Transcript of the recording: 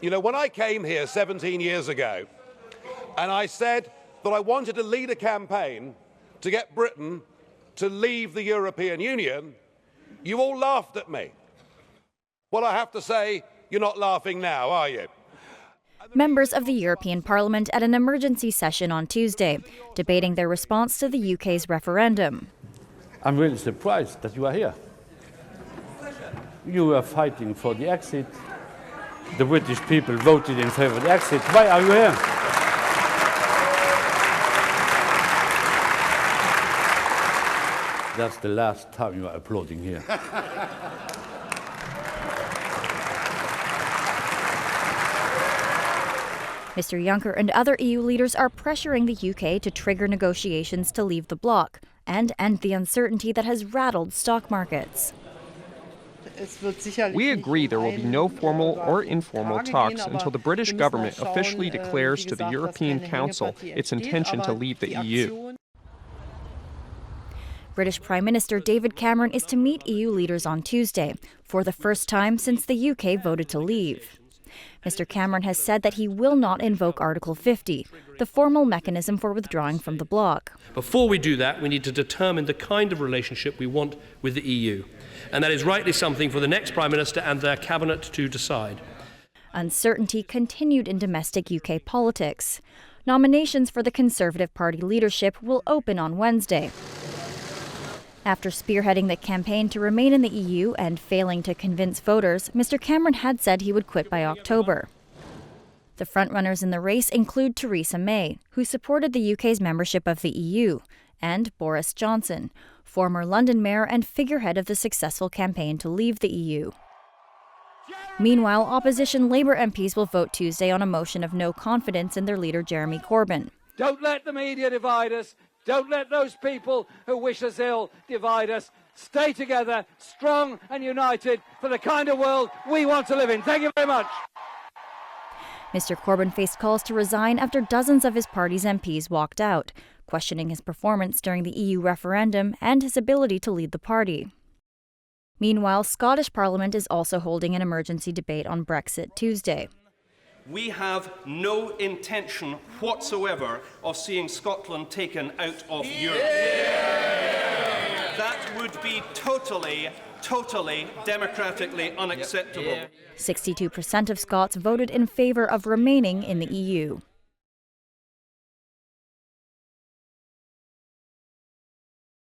You know, when I came here 17 years ago and I said that I wanted to lead a campaign to get Britain to leave the European Union, you all laughed at me. Well, I have to say, you're not laughing now, are you? Members of the European Parliament at an emergency session on Tuesday, debating their response to the UK's referendum. I'm really surprised that you are here. You are fighting for the exit. The British people voted in favour of the exit. Why are you here? That's the last time you are applauding here. Mr. Juncker and other EU leaders are pressuring the UK to trigger negotiations to leave the bloc and end the uncertainty that has rattled stock markets. We agree there will be no formal or informal talks until the British government officially declares to the European Council its intention to leave the EU. British Prime Minister David Cameron is to meet EU leaders on Tuesday, for the first time since the UK voted to leave. Mr. Cameron has said that he will not invoke Article 50, the formal mechanism for withdrawing from the bloc. Before we do that, we need to determine the kind of relationship we want with the EU. And that is rightly something for the next Prime Minister and their cabinet to decide. Uncertainty continued in domestic UK politics. Nominations for the Conservative Party leadership will open on Wednesday. After spearheading the campaign to remain in the EU and failing to convince voters, Mr. Cameron had said he would quit by October. The frontrunners in the race include Theresa May, who supported the UK's membership of the EU, and Boris Johnson, former London mayor and figurehead of the successful campaign to leave the EU. Meanwhile, opposition Labour MPs will vote Tuesday on a motion of no confidence in their leader Jeremy Corbyn. Don't let the media divide us. Don't let those people who wish us ill divide us. Stay together, strong and united for the kind of world we want to live in. Thank you very much. Mr. Corbyn faced calls to resign after dozens of his party's MPs walked out, questioning his performance during the EU referendum and his ability to lead the party. Meanwhile, Scottish Parliament is also holding an emergency debate on Brexit Tuesday. We have no intention whatsoever of seeing Scotland taken out of Europe. That would be totally democratically unacceptable. 62% of Scots voted in favour of remaining in the EU.